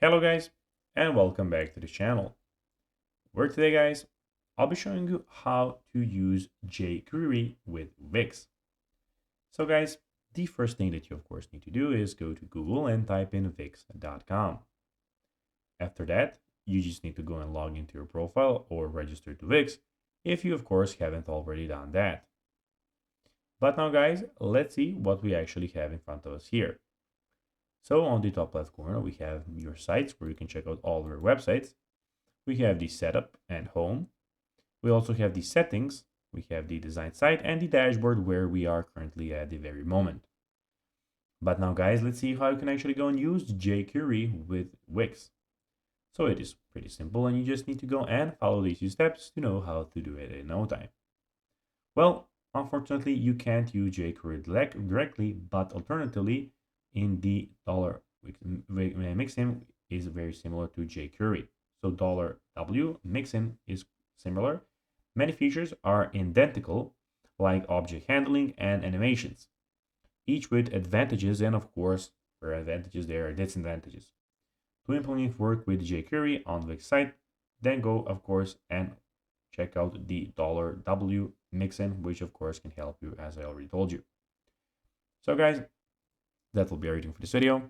Hello guys, and welcome back to the channel. Where today guys, I'll be showing you how to use jQuery with Wix. So guys, the first thing that you of course need to do is go to Google and type in wix.com. After that, you just need to go and log into your profile or register to Wix if you of course haven't already done that. But now guys, let's see what we actually have in front of us here. So on the top left corner, we have your sites where you can check out all your websites. We have the setup and home. We also have the settings. We have the design site and the dashboard where we are currently at the very moment. But now guys, let's see how you can actually go and use jQuery with Wix. So it is pretty simple and you just need to go and follow these few steps to know how to do it in no time. Well, unfortunately, you can't use jQuery directly, but alternatively, in the dollar mixin is very similar to jQuery. So $W mixin is similar. Many features are identical, like object handling and animations, each with advantages and of course, where advantages there are disadvantages. To implement work with jQuery on the site, then go of course and check out the $W mixin, which of course can help you as I already told you. So guys, that will be everything for this video.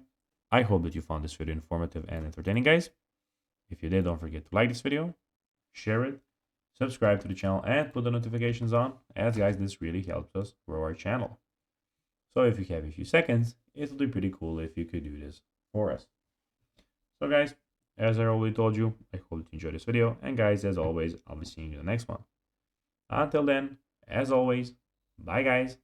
I hope that you found this video informative and entertaining, guys. If you did, don't forget to like this video, share it, subscribe to the channel, and put the notifications on, as guys, this really helps us grow our channel. So if you have a few seconds, it would be pretty cool if you could do this for us. So guys, as I already told you, I hope you enjoyed this video, and guys, as always, I'll be seeing you in the next one. Until then, as always, bye guys.